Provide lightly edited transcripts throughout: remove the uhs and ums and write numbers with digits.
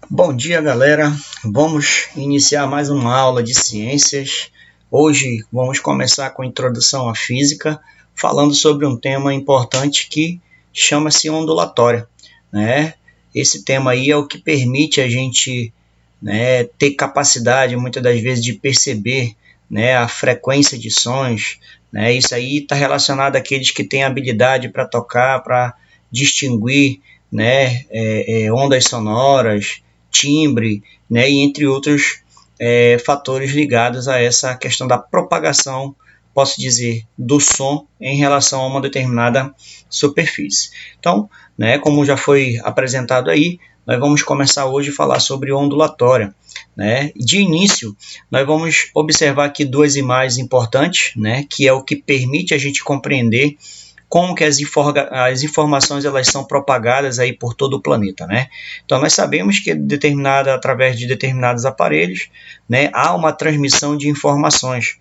Bom dia, galera. Vamos iniciar mais uma aula de ciências. Hoje vamos começar com a introdução à física, falando sobre um tema importante que chama-se ondulatória, né? Esse tema aí é o que permite a gente, né, ter capacidade, muitas das vezes, de perceber, né, a frequência de sons, né? Isso aí está relacionado àqueles que têm habilidade para tocar, para distinguir, né, ondas sonoras, timbre, né, e entre outros fatores ligados a essa questão da propagação, posso dizer, do som em relação a uma determinada superfície. Então, né, como já foi apresentado aí, nós vamos começar hoje a falar sobre ondulatória, né? De início, nós vamos observar aqui duas imagens importantes, né, que é o que permite a gente compreender como que as informações elas são propagadas aí por todo o planeta, né? Então nós sabemos que através de determinados aparelhos, né, há uma transmissão de informações.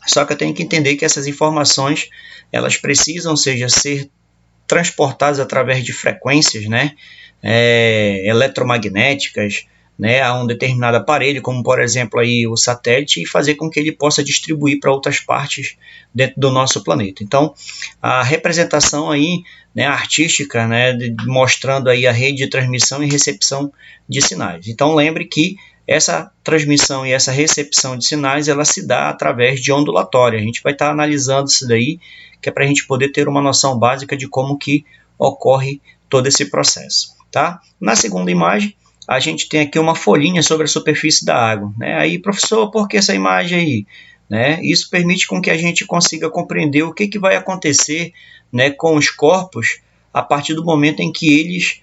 Só que eu tenho que entender que essas informações elas precisam, ser transportadas através de frequências, né, eletromagnéticas, né, a um determinado aparelho, como por exemplo aí o satélite, e fazer com que ele possa distribuir para outras partes dentro do nosso planeta. Então, a representação aí, né, artística, né, mostrando aí a rede de transmissão e recepção de sinais. Então, lembre que essa transmissão e essa recepção de sinais, ela se dá através de ondulatória. A gente vai estar analisando isso daí, que é para a gente poder ter uma noção básica de como que ocorre todo esse processo, tá? Na segunda imagem, a gente tem aqui uma folhinha sobre a superfície da água, né? Aí, professor, por que essa imagem aí? Né? Isso permite com que a gente consiga compreender o que vai acontecer, né, com os corpos a partir do momento em que eles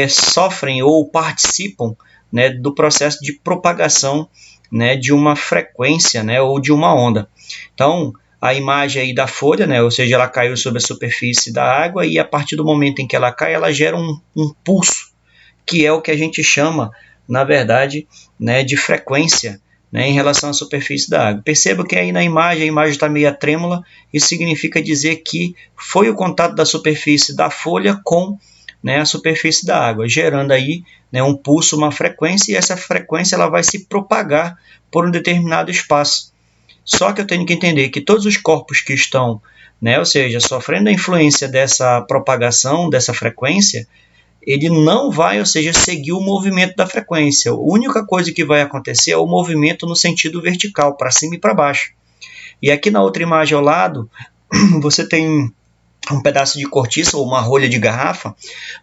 sofrem ou participam, né, do processo de propagação, né, de uma frequência, né, ou de uma onda. Então, a imagem aí da folha, né, ou seja, ela caiu sobre a superfície da água e a partir do momento em que ela cai, ela gera um pulso, que é o que a gente chama, na verdade, né, de frequência, né, em relação à superfície da água. Perceba que aí na imagem, a imagem está meio trêmula, isso significa dizer que foi o contato da superfície da folha com, né, a superfície da água, gerando aí, né, um pulso, uma frequência, e essa frequência ela vai se propagar por um determinado espaço. Só que eu tenho que entender que todos os corpos que estão, né, ou seja, sofrendo a influência dessa propagação, dessa frequência, ele não vai, ou seja, seguir o movimento da frequência. A única coisa que vai acontecer é o movimento no sentido vertical, para cima e para baixo. E aqui na outra imagem ao lado, você tem um pedaço de cortiça ou uma rolha de garrafa,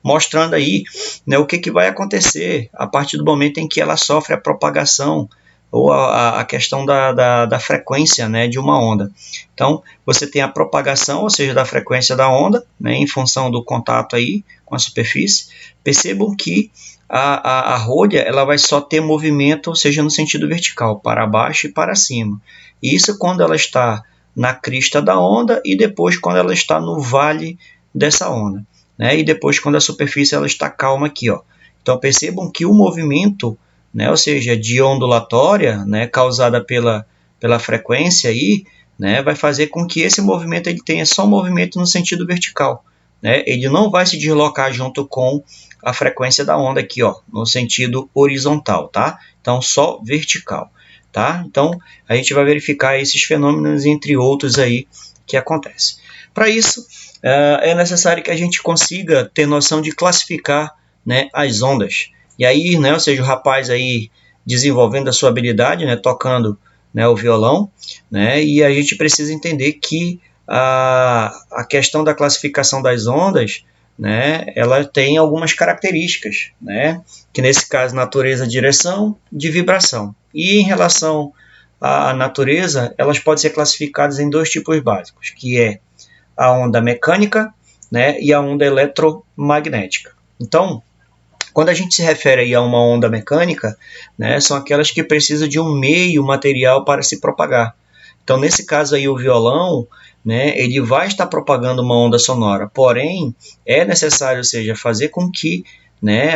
mostrando aí, né, o que vai acontecer a partir do momento em que ela sofre a propagação ou a questão da frequência, né, de uma onda. Então, você tem a propagação, ou seja, da frequência da onda, né, em função do contato aí com a superfície. Percebam que a rolha ela vai só ter movimento, ou seja, no sentido vertical, para baixo e para cima. E isso quando ela está na crista da onda e depois quando ela está no vale dessa onda, né? E depois quando a superfície ela está calma aqui, ó. Então percebam que o movimento, né, ou seja, de ondulatória, né, causada pela frequência aí, né, vai fazer com que esse movimento ele tenha só um movimento no sentido vertical, né? Ele não vai se deslocar junto com a frequência da onda aqui, ó, no sentido horizontal, tá? Então só vertical. Tá? Então, a gente vai verificar esses fenômenos, entre outros aí, que acontecem. Para isso, é necessário que a gente consiga ter noção de classificar, né, as ondas. E aí, né, ou seja, o rapaz aí desenvolvendo a sua habilidade, né, tocando, né, o violão, né, e a gente precisa entender que a questão da classificação das ondas, né, ela tem algumas características, né, que nesse caso natureza, direção, de vibração. E em relação à natureza, elas podem ser classificadas em dois tipos básicos, que é a onda mecânica, né, e a onda eletromagnética. Então, quando a gente se refere aí a uma onda mecânica, né, são aquelas que precisam de um meio material para se propagar. Então, nesse caso aí, o violão, né, ele vai estar propagando uma onda sonora, porém, é necessário, ou seja, fazer com que, né,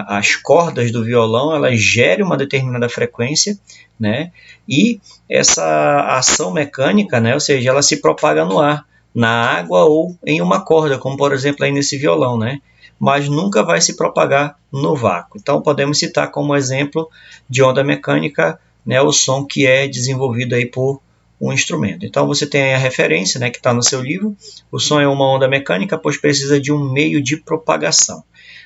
as cordas do violão elas gerem uma determinada frequência, né, e essa ação mecânica, né, ou seja, ela se propaga no ar, na água ou em uma corda, como por exemplo aí nesse violão, né? Mas nunca vai se propagar no vácuo. Então podemos citar como exemplo de onda mecânica, né, o som que é desenvolvido aí por um instrumento. Então você tem a referência, né, que está no seu livro. O som é uma onda mecânica, pois precisa de um meio de propagação.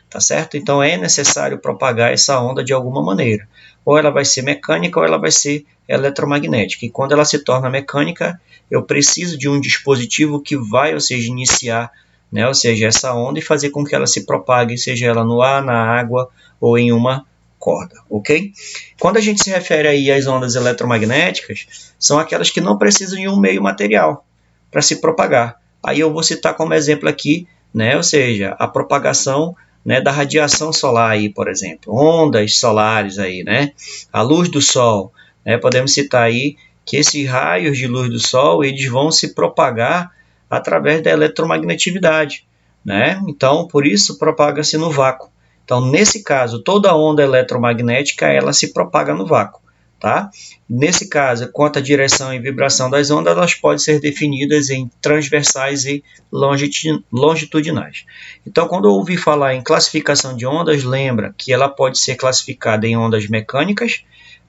Tá certo? Então é necessário propagar essa onda de alguma maneira. Ou ela vai ser mecânica ou ela vai ser eletromagnética. E quando ela se torna mecânica, eu preciso de um dispositivo que vai, ou seja, iniciar, né, ou seja, essa onda e fazer com que ela se propague, seja ela no ar, na água ou em uma corda, ok? Quando a gente se refere aí às ondas eletromagnéticas, são aquelas que não precisam de um meio material para se propagar. Aí eu vou citar como exemplo aqui, né, ou seja, a propagação, né, da radiação solar aí, por exemplo, ondas solares aí, né, a luz do sol, né, podemos citar aí que esses raios de luz do sol eles vão se propagar através da eletromagnetividade, né? Então por isso propaga-se no vácuo. Então nesse caso toda onda eletromagnética ela se propaga no vácuo, tá? Nesse caso, quanto à direção e vibração das ondas, elas podem ser definidas em transversais e longitudinais. Então, quando eu ouvi falar em classificação de ondas, lembra que ela pode ser classificada em ondas mecânicas,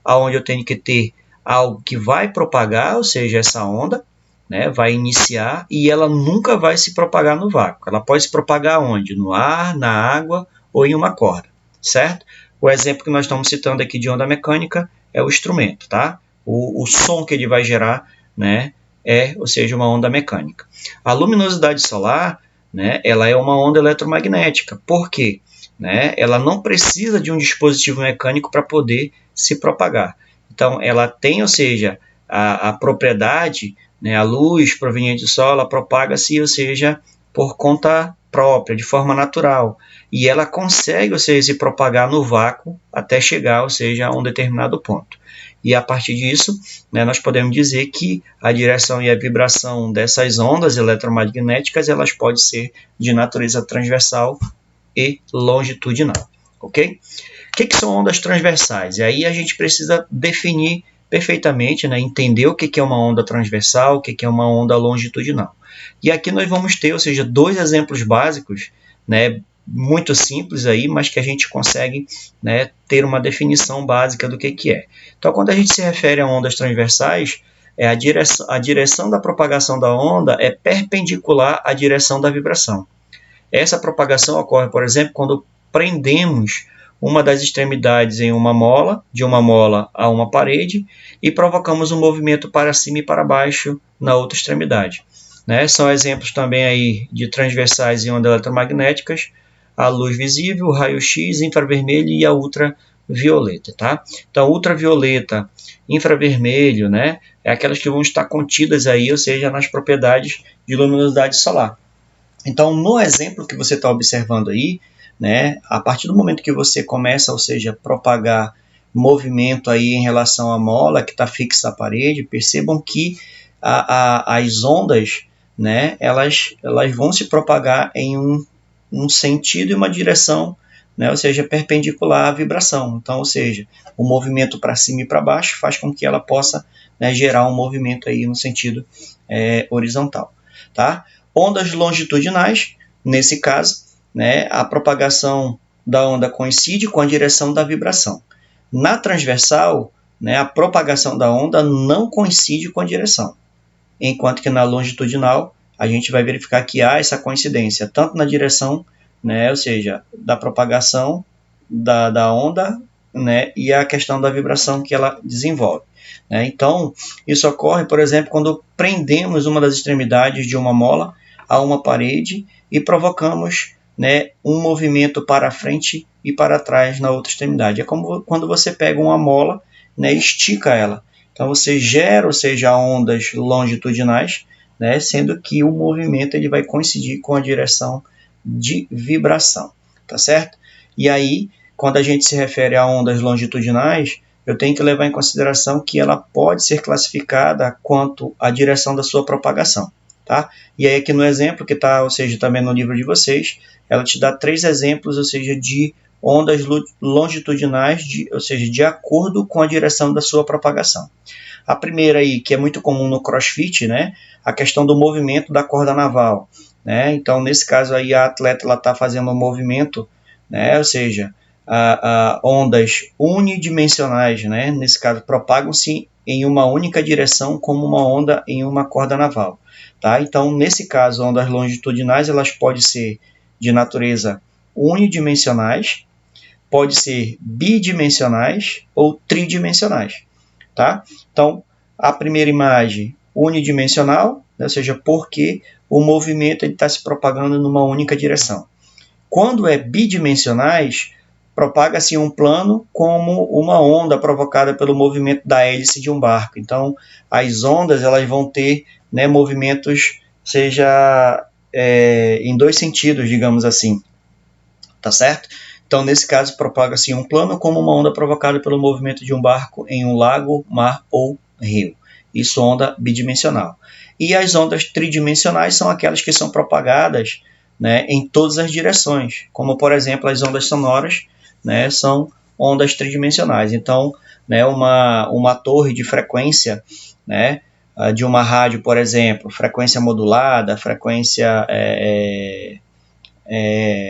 onde eu tenho que ter algo que vai propagar, ou seja, essa onda, né, vai iniciar e ela nunca vai se propagar no vácuo. Ela pode se propagar onde? No ar, na água ou em uma corda, certo? O exemplo que nós estamos citando aqui de onda mecânica é o instrumento, tá? O som que ele vai gerar, né, ou seja, uma onda mecânica. A luminosidade solar, né, ela é uma onda eletromagnética. Por quê? Né? Ela não precisa de um dispositivo mecânico para poder se propagar. Então, ela tem, ou seja, a propriedade, né, a luz proveniente do Sol, ela propaga-se, ou seja, por conta própria, de forma natural. E ela consegue, ou seja, se propagar no vácuo até chegar, ou seja, a um determinado ponto. E a partir disso, né, nós podemos dizer que a direção e a vibração dessas ondas eletromagnéticas elas podem ser de natureza transversal e longitudinal, ok? O que são ondas transversais? E aí a gente precisa definir perfeitamente, né, entender o que é uma onda transversal, o que é uma onda longitudinal. E aqui nós vamos ter, ou seja, dois exemplos básicos, né, muito simples aí, mas que a gente consegue, né, ter uma definição básica do que é. Então, quando a gente se refere a ondas transversais, a direção da propagação da onda é perpendicular à direção da vibração. Essa propagação ocorre, por exemplo, quando prendemos uma das extremidades em uma mola, de uma mola a uma parede, e provocamos um movimento para cima e para baixo na outra extremidade. Né? São exemplos também aí de transversais e ondas eletromagnéticas, a luz visível, o raio-x, infravermelho e a ultravioleta. Tá? Então, ultravioleta, infravermelho, né, é aquelas que vão estar contidas aí, ou seja, nas propriedades de luminosidade solar. Então, no exemplo que você está observando aí, né, a partir do momento que você começa, ou seja, propagar movimento aí em relação à mola que está fixa à parede, percebam que as ondas, né, elas vão se propagar em um sentido e uma direção, né, ou seja, perpendicular à vibração. Então, ou seja, o movimento para cima e para baixo faz com que ela possa, né, gerar um movimento aí no sentido horizontal. Tá? Ondas longitudinais, nesse caso, né, a propagação da onda coincide com a direção da vibração. Na transversal, né, a propagação da onda não coincide com a direção, enquanto que na longitudinal a gente vai verificar que há essa coincidência, tanto na direção, né, ou seja, da propagação da onda, né, e a questão da vibração que ela desenvolve. Né? Então, isso ocorre, por exemplo, quando prendemos uma das extremidades de uma mola a uma parede e provocamos, né, um movimento para frente e para trás na outra extremidade. É como quando você pega uma mola, né, e estica ela. Então você gera, ou seja, ondas longitudinais, né, sendo que o movimento ele vai coincidir com a direção de vibração, tá certo? E aí, quando a gente se refere a ondas longitudinais, eu tenho que levar em consideração que ela pode ser classificada quanto à direção da sua propagação. Tá? E aí aqui no exemplo, que está, ou seja, também no livro de vocês, ela te dá 3 exemplos, ou seja, de ondas longitudinais, ou seja, de acordo com a direção da sua propagação. A primeira aí, que é muito comum no CrossFit, né? A questão do movimento da corda naval, né? Então, nesse caso aí, a atleta está fazendo um movimento, né? Ou seja, ondas unidimensionais, né? Nesse caso, propagam-se em uma única direção como uma onda em uma corda naval. Tá? Então, nesse caso, ondas longitudinais, elas podem ser de natureza unidimensionais, pode ser bidimensionais ou tridimensionais. Tá? Então, a primeira imagem unidimensional, né? Ou seja, porque o movimento está se propagando numa única direção. Quando é bidimensionais, propaga-se um plano como uma onda provocada pelo movimento da hélice de um barco. Então, as ondas elas vão ter, né, movimentos, seja em dois sentidos, digamos assim, tá certo? Então, nesse caso, propaga-se um plano como uma onda provocada pelo movimento de um barco em um lago, mar ou rio. Isso onda bidimensional. E as ondas tridimensionais são aquelas que são propagadas, né, em todas as direções, como, por exemplo, as ondas sonoras, né, são ondas tridimensionais. Então, né, uma torre de frequência, né, de uma rádio, por exemplo, frequência modulada, frequência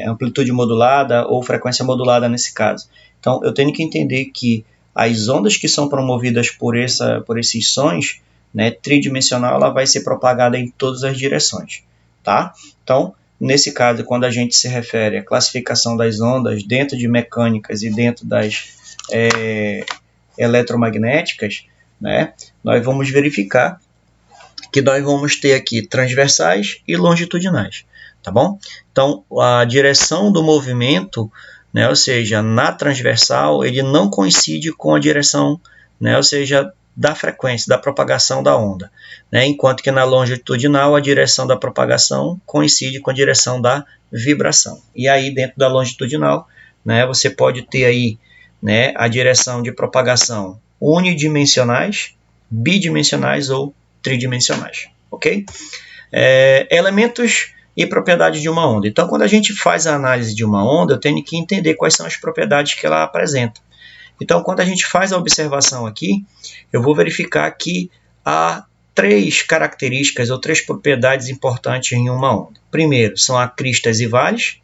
amplitude modulada ou frequência modulada nesse caso. Então, eu tenho que entender que as ondas que são promovidas por esses sons, né, tridimensional, ela vai ser propagada em todas as direções. Tá? Então, nesse caso, quando a gente se refere à classificação das ondas dentro de mecânicas e dentro das eletromagnéticas, né, nós vamos verificar que nós vamos ter aqui transversais e longitudinais. Tá bom? Então, a direção do movimento, né, ou seja, na transversal, ele não coincide com a direção, né, ou seja, da frequência, da propagação da onda, né, enquanto que na longitudinal a direção da propagação coincide com a direção da vibração. E aí, dentro da longitudinal, né, você pode ter aí, né, a direção de propagação unidimensionais, bidimensionais ou tridimensionais, ok? Elementos e propriedades de uma onda. Então, quando a gente faz a análise de uma onda, eu tenho que entender quais são as propriedades que ela apresenta. Então, quando a gente faz a observação aqui, eu vou verificar que há três características ou três propriedades importantes em uma onda. Primeiro, são as cristas e vales.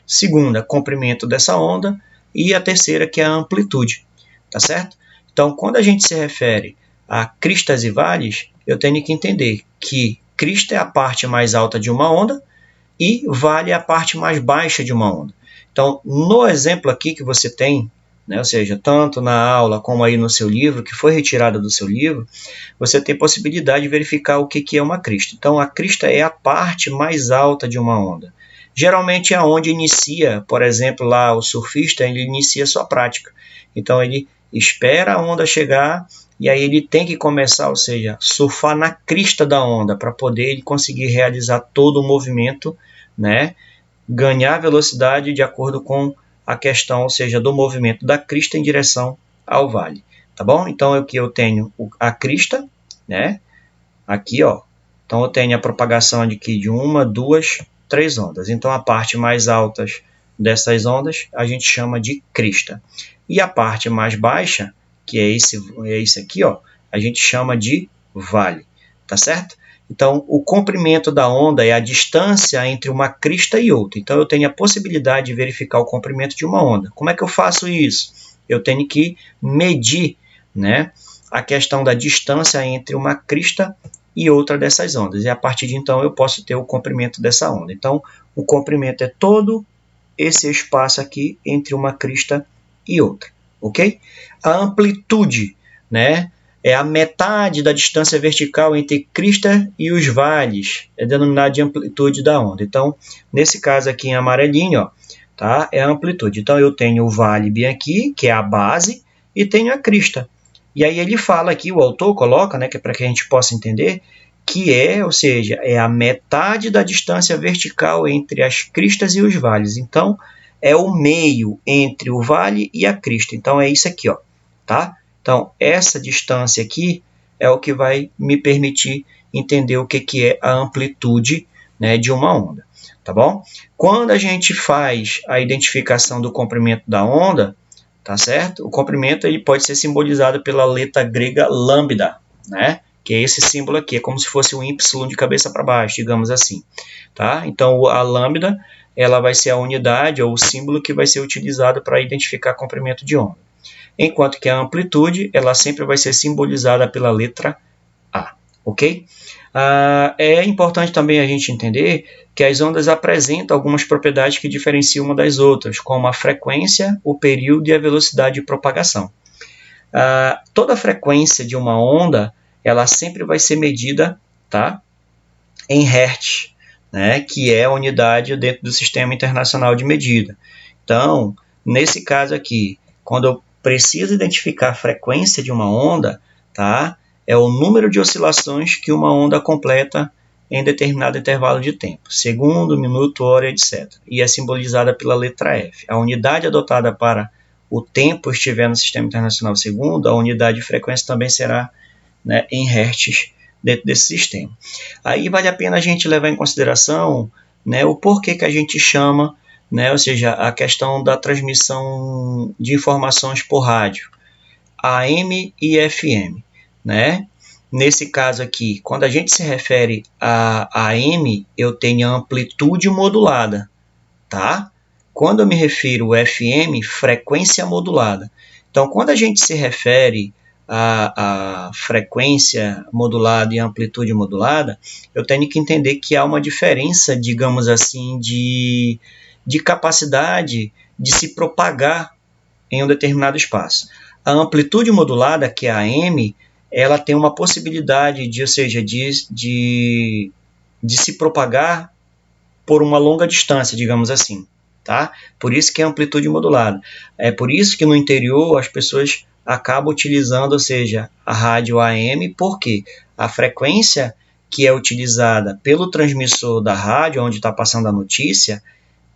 Segunda, comprimento dessa onda. E a terceira, que é a amplitude. Tá certo? Então, quando a gente se refere a cristas e vales, eu tenho que entender que crista é a parte mais alta de uma onda e vale é a parte mais baixa de uma onda. Então, no exemplo aqui que você tem, né, ou seja, tanto na aula como aí no seu livro, que foi retirada do seu livro, você tem possibilidade de verificar o que é uma crista. Então, a crista é a parte mais alta de uma onda. Geralmente é onde inicia, por exemplo, lá o surfista, ele inicia sua prática. Então, ele espera a onda chegar e aí ele tem que começar, ou seja, surfar na crista da onda para poder ele conseguir realizar todo o movimento, né, ganhar velocidade de acordo com a questão, ou seja, do movimento da crista em direção ao vale. Tá bom? Então, aqui eu tenho a crista, né, aqui, ó. Então, eu tenho a propagação aqui de uma, duas, três ondas. Então, a parte mais alta dessas ondas a gente chama de crista. E a parte mais baixa, que é esse aqui, ó, a gente chama de vale. Tá certo? Então, o comprimento da onda é a distância entre uma crista e outra. Então, eu tenho a possibilidade de verificar o comprimento de uma onda. Como é que eu faço isso? Eu tenho que medir, né, a questão da distância entre uma crista e outra dessas ondas. E a partir de então, eu posso ter o comprimento dessa onda. Então, o comprimento é todo esse espaço aqui entre uma crista e outra. Ok? A amplitude, né, é a metade da distância vertical entre crista e os vales, é denominada de amplitude da onda. Então, nesse caso aqui em amarelinho, ó, tá, é a amplitude. Então, eu tenho o vale bem aqui, que é a base, e tenho a crista. E aí ele fala aqui, o autor coloca, né, que é para que a gente possa entender, que ou seja, é a metade da distância vertical entre as cristas e os vales. Então, é o meio entre o vale e a crista. Então, é isso aqui, ó, tá? Então, essa distância aqui é o que vai me permitir entender o que é a amplitude, né, de uma onda. Tá bom? Quando a gente faz a identificação do comprimento da onda, tá certo? O comprimento ele pode ser simbolizado pela letra grega lambda, né? Que é esse símbolo aqui, é como se fosse um Y de cabeça para baixo, digamos assim, tá? Então, a lambda, ela vai ser a unidade ou o símbolo que vai ser utilizado para identificar comprimento de onda. Enquanto que a amplitude, ela sempre vai ser simbolizada pela letra A, ok? É importante também a gente entender que as ondas apresentam algumas propriedades que diferenciam uma das outras, como a frequência, o período e a velocidade de propagação. Toda a frequência de uma onda, ela sempre vai ser medida, tá, em Hertz, né, que é a unidade dentro do Sistema Internacional de Medida. Então, nesse caso aqui, quando eu preciso identificar a frequência de uma onda, tá, é o número de oscilações que uma onda completa em determinado intervalo de tempo, segundo, minuto, hora, etc. E é simbolizada pela letra F. A unidade adotada para o tempo estiver no Sistema Internacional segundo, a unidade de frequência também será, né, em Hertz dentro desse sistema. Aí vale a pena a gente levar em consideração, né, o porquê que a gente chama, né, ou seja, a questão da transmissão de informações por rádio, AM e FM, né? Nesse caso aqui, quando a gente se refere a AM, eu tenho amplitude modulada, tá? Quando eu me refiro a FM, frequência modulada. Então, quando a gente se refere a frequência modulada e amplitude modulada, eu tenho que entender que há uma diferença, digamos assim, de capacidade de se propagar em um determinado espaço. A amplitude modulada, que é a AM, ela tem uma possibilidade de, ou seja, de se propagar por uma longa distância, digamos assim, tá? Por isso que é amplitude modulada. É por isso que no interior as pessoas acabam utilizando, ou seja, a rádio AM, porque a frequência que é utilizada pelo transmissor da rádio, onde está passando a notícia,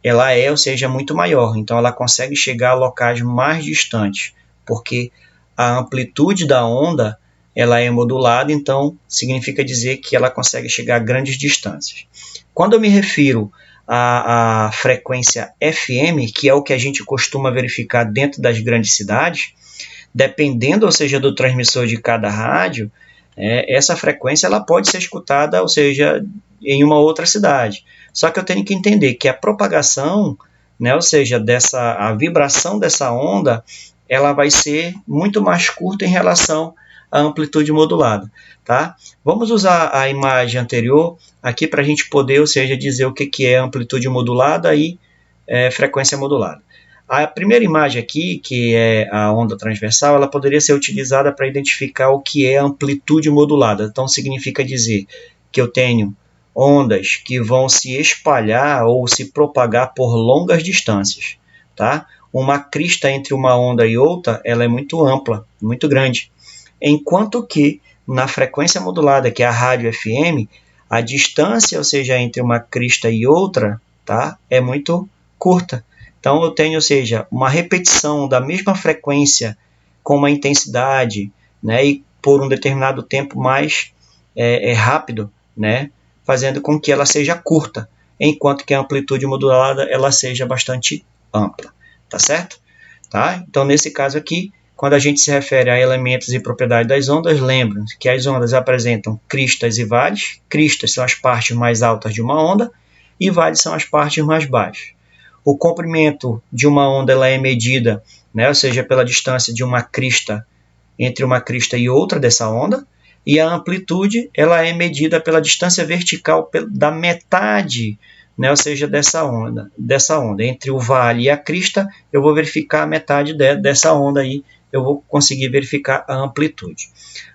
ela é, ou seja, muito maior. Então, ela consegue chegar a locais mais distantes, porque a amplitude da onda ela é modulada, então significa dizer que ela consegue chegar a grandes distâncias. Quando eu me refiro à frequência FM, que é o que a gente costuma verificar dentro das grandes cidades, dependendo, ou seja, do transmissor de cada rádio, essa frequência ela pode ser escutada, ou seja, em uma outra cidade. Só que eu tenho que entender que a propagação, né, ou seja, a vibração dessa onda, ela vai ser muito mais curta em relação à amplitude modulada, tá? Vamos usar a imagem anterior aqui para a gente poder, ou seja, dizer o que é amplitude modulada e frequência modulada. A primeira imagem aqui, que é a onda transversal, ela poderia ser utilizada para identificar o que é amplitude modulada. Então, significa dizer que eu tenho ondas que vão se espalhar ou se propagar por longas distâncias, tá? Uma crista entre uma onda e outra, ela é muito ampla, muito grande. Enquanto que na frequência modulada, que é a rádio FM, a distância, ou seja, entre uma crista e outra, tá, é muito curta. Então, eu tenho, ou seja, uma repetição da mesma frequência com uma intensidade, né, e por um determinado tempo mais rápido, né, fazendo com que ela seja curta, enquanto que a amplitude modulada ela seja bastante ampla, tá certo? Tá? Então, nesse caso aqui, quando a gente se refere a elementos e propriedades das ondas, lembrem que as ondas apresentam cristas e vales. Cristas são as partes mais altas de uma onda e vales são as partes mais baixas. O comprimento de uma onda ela é medida, né, ou seja, pela distância de uma crista entre uma crista e outra dessa onda, e a amplitude ela é medida pela distância vertical da metade, né, ou seja, dessa onda. Entre o vale e a crista, eu vou verificar a metade dessa onda aí, eu vou conseguir verificar a amplitude.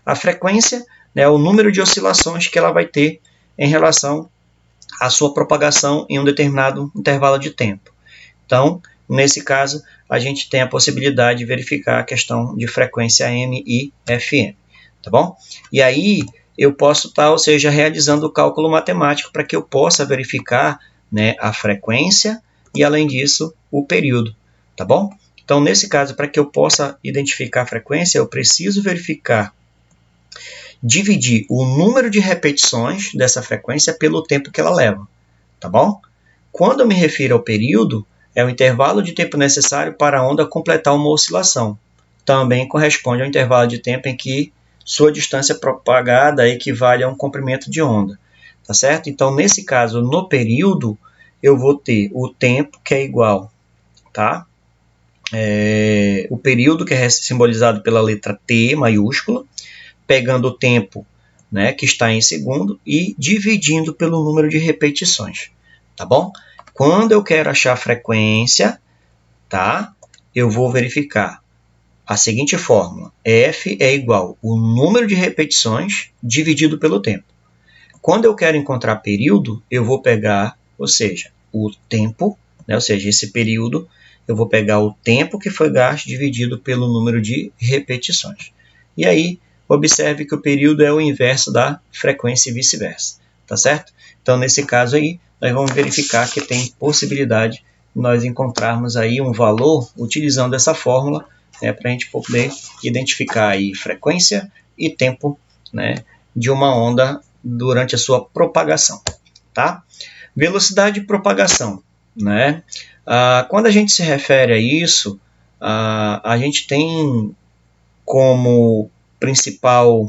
A frequência é, né, o número de oscilações que ela vai ter em relação à sua propagação em um determinado intervalo de tempo. Então, nesse caso, a gente tem a possibilidade de verificar a questão de frequência AM e FM, tá bom? E aí, eu posso estar, ou seja, realizando o cálculo matemático para que eu possa verificar, né, a frequência e, além disso, o período, tá bom? Então, nesse caso, para que eu possa identificar a frequência, eu preciso dividir o número de repetições dessa frequência pelo tempo que ela leva, tá bom? Quando eu me refiro ao período, é o intervalo de tempo necessário para a onda completar uma oscilação. Também corresponde ao intervalo de tempo em que sua distância propagada equivale a um comprimento de onda, tá certo? Então, nesse caso, no período, eu vou ter o tempo, que é igual, tá? O período, que é simbolizado pela letra T maiúscula, pegando o tempo, né, que está em segundo e dividindo pelo número de repetições, tá bom? Quando eu quero achar a frequência, tá? Eu vou verificar a seguinte fórmula: F é igual ao número de repetições dividido pelo tempo. Quando eu quero encontrar período, eu vou pegar, ou seja, o tempo, né, ou seja, esse período, eu vou pegar o tempo que foi gasto dividido pelo número de repetições. E aí, observe que o período é o inverso da frequência e vice-versa, tá certo? Então, nesse caso aí, nós vamos verificar que tem possibilidade de nós encontrarmos aí um valor utilizando essa fórmula, né, para a gente poder identificar aí frequência e tempo, né, de uma onda durante a sua propagação, tá? Velocidade de propagação, né? Quando a gente se refere a isso, a gente tem como principal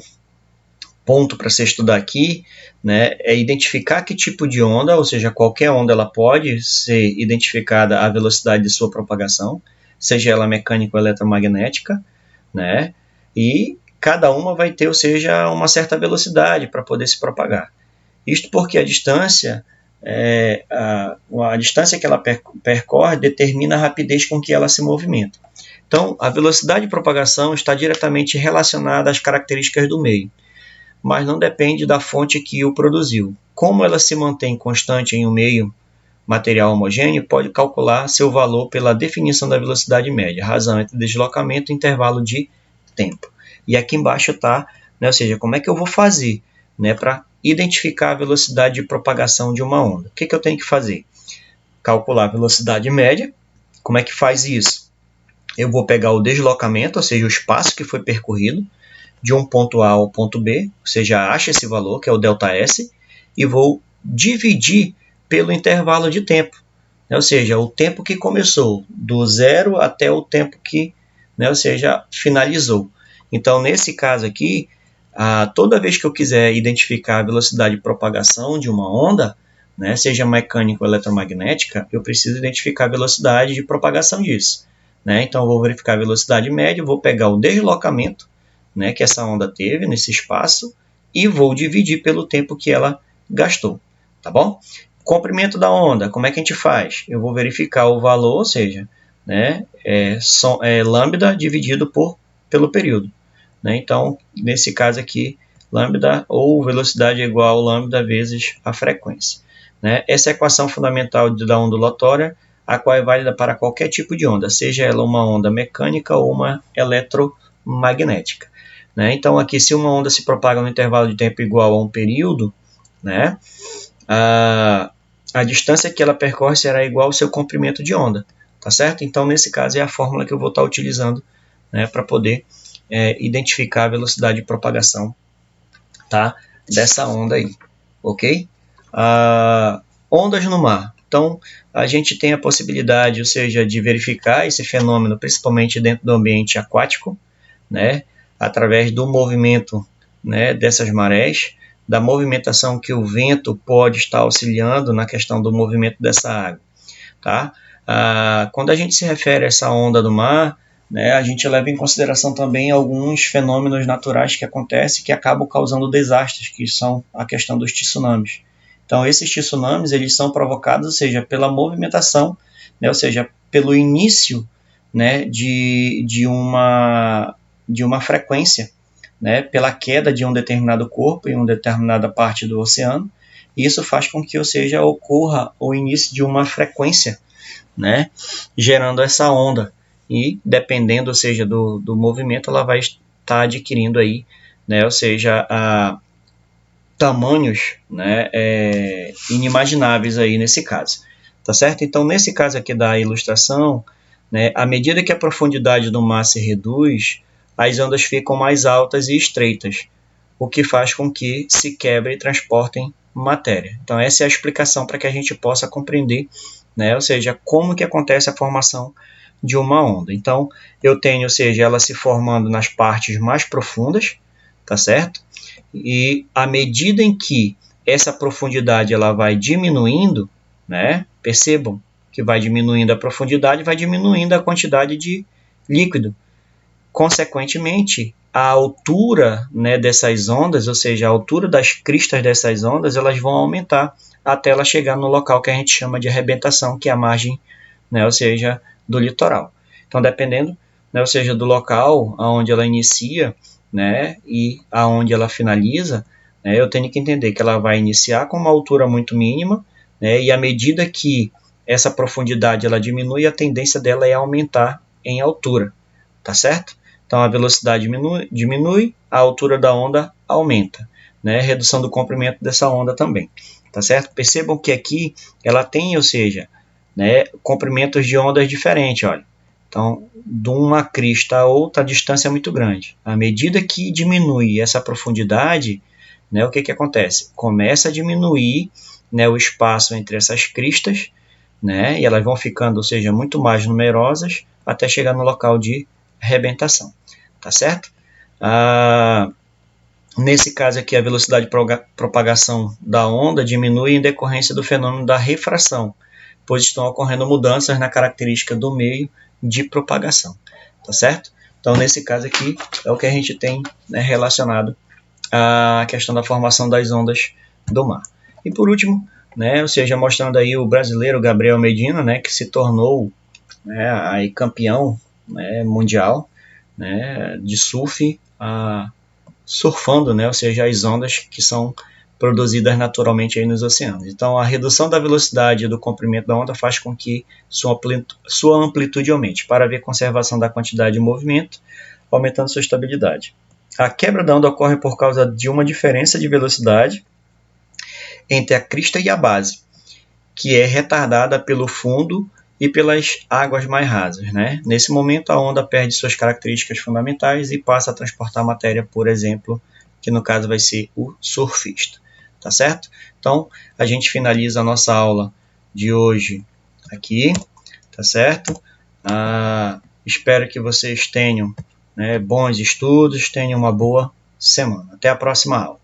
ponto para se estudar aqui, né, é identificar que tipo de onda, ou seja, qualquer onda ela pode ser identificada a velocidade de sua propagação, seja ela mecânica ou eletromagnética, né, e cada uma vai ter, ou seja, uma certa velocidade para poder se propagar. Isto porque a distância, a distância que ela percorre determina a rapidez com que ela se movimenta. Então, a velocidade de propagação está diretamente relacionada às características do meio, mas não depende da fonte que o produziu. Como ela se mantém constante em um meio material homogêneo, pode calcular seu valor pela definição da velocidade média, razão entre deslocamento e intervalo de tempo. E aqui embaixo está, né, ou seja, como é que eu vou fazer, né, para identificar a velocidade de propagação de uma onda. O que eu tenho que fazer? Calcular a velocidade média. Como é que faz isso? Eu vou pegar o deslocamento, ou seja, o espaço que foi percorrido, de um ponto A ao ponto B, ou seja, acha esse valor, que é o ΔS, e vou dividir pelo intervalo de tempo, né? Ou seja, o tempo que começou, do zero até o tempo que, né, ou seja, finalizou. Então, nesse caso aqui, toda vez que eu quiser identificar a velocidade de propagação de uma onda, né, seja mecânica ou eletromagnética, eu preciso identificar a velocidade de propagação disso, né? Então, eu vou verificar a velocidade média, vou pegar o deslocamento, né, que essa onda teve nesse espaço e vou dividir pelo tempo que ela gastou, tá bom? Comprimento da onda, como é que a gente faz? Eu vou verificar o valor, ou seja, né, lambda dividido pelo período, né? Então, nesse caso aqui, lambda ou velocidade é igual a lambda vezes a frequência, né? Essa é a equação fundamental da ondulatória, a qual é válida para qualquer tipo de onda, seja ela uma onda mecânica ou uma eletromagnética, né? Então, aqui, se uma onda se propaga no intervalo de tempo igual a um período, né, a distância que ela percorre será igual ao seu comprimento de onda, tá certo? Então, nesse caso, é a fórmula que eu vou estar utilizando, né, para poder identificar a velocidade de propagação, tá, dessa onda aí, ok? Ondas no mar. Então, a gente tem a possibilidade, ou seja, de verificar esse fenômeno, principalmente dentro do ambiente aquático, né, através do movimento, né, dessas marés, da movimentação que o vento pode estar auxiliando na questão do movimento dessa água, tá? Quando a gente se refere a essa onda do mar, né, a gente leva em consideração também alguns fenômenos naturais que acontecem que acabam causando desastres, que são a questão dos tsunamis. Então, esses tsunamis, eles são provocados, ou seja, pela movimentação, né, ou seja, pelo início, né, de uma frequência, né, pela queda de um determinado corpo em uma determinada parte do oceano, e isso faz com que, ou seja, ocorra o início de uma frequência, né, gerando essa onda, e dependendo, ou seja, do movimento, ela vai estar adquirindo aí, né, ou seja, tamanhos, né, inimagináveis aí nesse caso, tá certo? Então, nesse caso aqui da ilustração, né, à medida que a profundidade do mar se reduz, as ondas ficam mais altas e estreitas, o que faz com que se quebre e transportem matéria. Então, essa é a explicação para que a gente possa compreender, né, ou seja, como que acontece a formação de uma onda. Então, eu tenho, ou seja, ela se formando nas partes mais profundas, tá certo? E à medida em que essa profundidade ela vai diminuindo, né? Percebam que vai diminuindo a profundidade, vai diminuindo a quantidade de líquido. Consequentemente, a altura, né, dessas ondas, ou seja, a altura das cristas dessas ondas, elas vão aumentar até ela chegar no local que a gente chama de arrebentação, que é a margem, né, ou seja, do litoral. Então, dependendo, né, ou seja, do local aonde ela inicia, né, e aonde ela finaliza, né, eu tenho que entender que ela vai iniciar com uma altura muito mínima, né, e à medida que essa profundidade ela diminui, a tendência dela é aumentar em altura, tá certo? Então a velocidade diminui, a altura da onda aumenta, né? Redução do comprimento dessa onda também, tá certo? Percebam que aqui ela tem, ou seja, né, comprimentos de ondas diferentes, olha. Então, de uma crista a outra, a distância é muito grande. À medida que diminui essa profundidade, né, o que acontece? Começa a diminuir, né, o espaço entre essas cristas, né, e elas vão ficando, ou seja, muito mais numerosas, até chegar no local de arrebentação, tá certo? Nesse caso aqui, a velocidade de propagação da onda diminui em decorrência do fenômeno da refração, pois estão ocorrendo mudanças na característica do meio de propagação, tá certo? Então, nesse caso aqui, é o que a gente tem, né, relacionado à questão da formação das ondas do mar. E por último, né, ou seja, mostrando aí o brasileiro Gabriel Medina, né, que se tornou, né, aí campeão, né, mundial, né, de surf, surfando, né, ou seja, as ondas que são produzidas naturalmente aí nos oceanos. Então, a redução da velocidade e do comprimento da onda faz com que sua amplitude aumente, para haver conservação da quantidade de movimento, aumentando sua estabilidade. A quebra da onda ocorre por causa de uma diferença de velocidade entre a crista e a base, que é retardada pelo fundo e pelas águas mais rasas, né? Nesse momento, a onda perde suas características fundamentais e passa a transportar matéria, por exemplo, que no caso vai ser o surfista, tá certo? Então, a gente finaliza a nossa aula de hoje aqui, tá certo? Espero que vocês tenham, né, bons estudos, tenham uma boa semana. Até a próxima aula.